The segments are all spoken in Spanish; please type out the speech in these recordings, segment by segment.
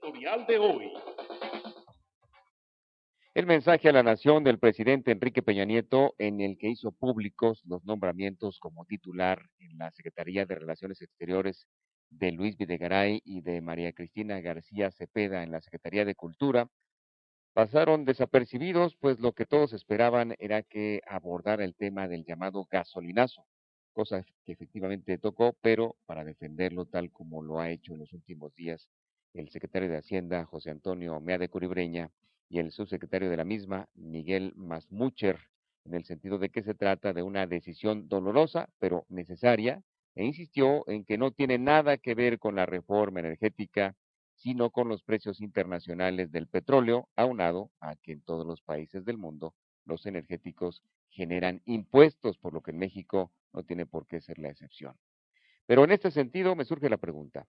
editorial de hoy. El mensaje a la nación del presidente Enrique Peña Nieto, en el que hizo públicos los nombramientos como titular en la Secretaría de Relaciones Exteriores de Luis Videgaray y de María Cristina García Cepeda en la Secretaría de Cultura, pasaron desapercibidos, pues lo que todos esperaban era que abordara el tema del llamado gasolinazo, cosa que efectivamente tocó, pero para defenderlo tal como lo ha hecho en los últimos días el secretario de Hacienda, José Antonio Mea de Curibreña, y el subsecretario de la misma, Miguel Masmucher, en el sentido de que se trata de una decisión dolorosa, pero necesaria, e insistió en que no tiene nada que ver con la reforma energética sino con los precios internacionales del petróleo, aunado a que en todos los países del mundo los energéticos generan impuestos, por lo que en México no tiene por qué ser la excepción. Pero en este sentido me surge la pregunta,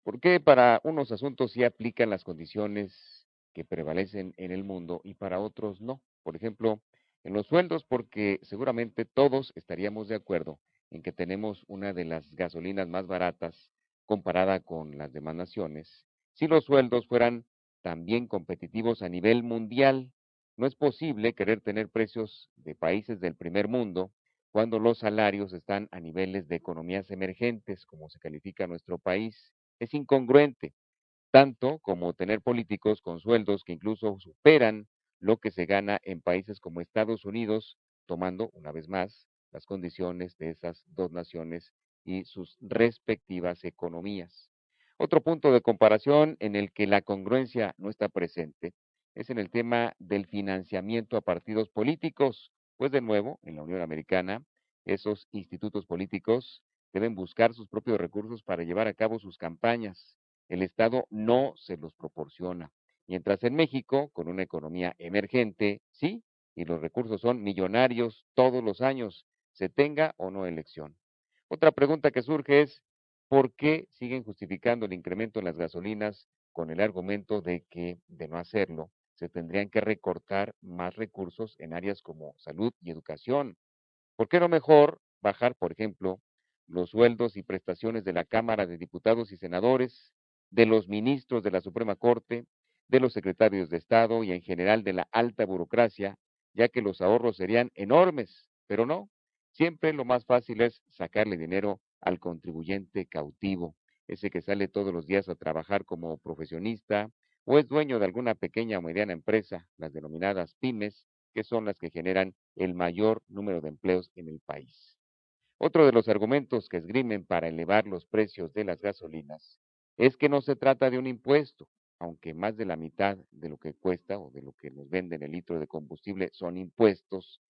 ¿por qué para unos asuntos sí aplican las condiciones que prevalecen en el mundo y para otros no? Por ejemplo, en los sueldos, porque seguramente todos estaríamos de acuerdo en que tenemos una de las gasolinas más baratas comparada con las demás naciones. Si los sueldos fueran también competitivos a nivel mundial, no es posible querer tener precios de países del primer mundo cuando los salarios están a niveles de economías emergentes, como se califica nuestro país. Es incongruente, tanto como tener políticos con sueldos que incluso superan lo que se gana en países como Estados Unidos, tomando, una vez más, las condiciones de esas dos naciones y sus respectivas economías. Otro punto de comparación en el que la congruencia no está presente es en el tema del financiamiento a partidos políticos, pues de nuevo, en la Unión Americana, esos institutos políticos deben buscar sus propios recursos para llevar a cabo sus campañas. El Estado no se los proporciona. Mientras en México, con una economía emergente, sí, y los recursos son millonarios todos los años, se tenga o no elección. Otra pregunta que surge es, ¿por qué siguen justificando el incremento en las gasolinas con el argumento de que, de no hacerlo, se tendrían que recortar más recursos en áreas como salud y educación? ¿Por qué no mejor bajar, por ejemplo, los sueldos y prestaciones de la Cámara de Diputados y Senadores, de los ministros de la Suprema Corte, de los secretarios de Estado y en general de la alta burocracia, ya que los ahorros serían enormes? Pero no, siempre lo más fácil es sacarle dinero al contribuyente cautivo, ese que sale todos los días a trabajar como profesionista o es dueño de alguna pequeña o mediana empresa, las denominadas pymes, que son las que generan el mayor número de empleos en el país. Otro de los argumentos que esgrimen para elevar los precios de las gasolinas es que no se trata de un impuesto, aunque más de la mitad de lo que cuesta o de lo que nos venden el litro de combustible son impuestos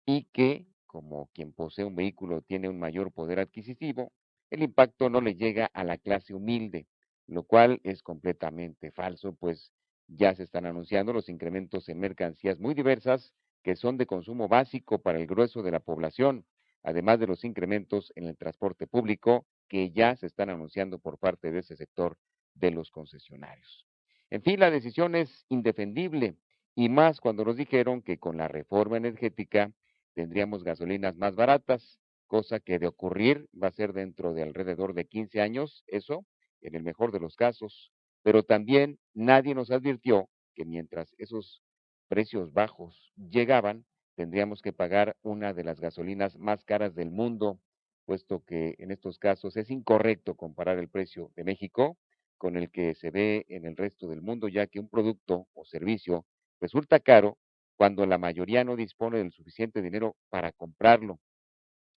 y que, como quien posee un vehículo tiene un mayor poder adquisitivo, el impacto no le llega a la clase humilde, lo cual es completamente falso, pues ya se están anunciando los incrementos en mercancías muy diversas que son de consumo básico para el grueso de la población, además de los incrementos en el transporte público que ya se están anunciando por parte de ese sector de los concesionarios. En fin, la decisión es indefendible y más cuando nos dijeron que con la reforma energética tendríamos gasolinas más baratas, cosa que de ocurrir va a ser dentro de alrededor de 15 años, eso en el mejor de los casos, pero también nadie nos advirtió que mientras esos precios bajos llegaban, tendríamos que pagar una de las gasolinas más caras del mundo, puesto que en estos casos es incorrecto comparar el precio de México con el que se ve en el resto del mundo, ya que un producto o servicio resulta caro cuando la mayoría no dispone del suficiente dinero para comprarlo.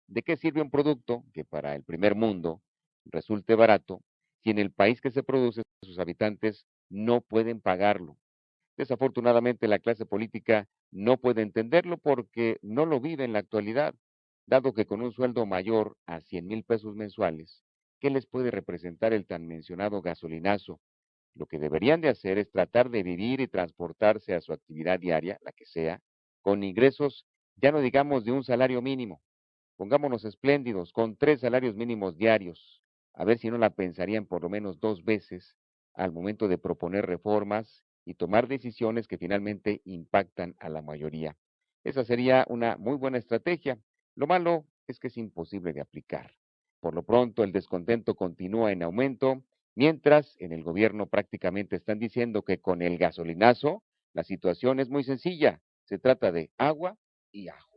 ¿De qué sirve un producto que para el primer mundo resulte barato si en el país que se produce sus habitantes no pueden pagarlo? Desafortunadamente la clase política no puede entenderlo porque no lo vive en la actualidad, dado que con un sueldo mayor a 100,000 pesos mensuales, ¿qué les puede representar el tan mencionado gasolinazo? Lo que deberían de hacer es tratar de vivir y transportarse a su actividad diaria, la que sea, con ingresos, ya no digamos de un salario mínimo, pongámonos espléndidos, con 3 salarios mínimos diarios, a ver si no la pensarían por lo menos 2 veces al momento de proponer reformas y tomar decisiones que finalmente impactan a la mayoría. Esa sería una muy buena estrategia. Lo malo es que es imposible de aplicar. Por lo pronto, el descontento continúa en aumento Mientras, en el gobierno prácticamente están diciendo que con el gasolinazo la situación es muy sencilla, se trata de agua y ajo.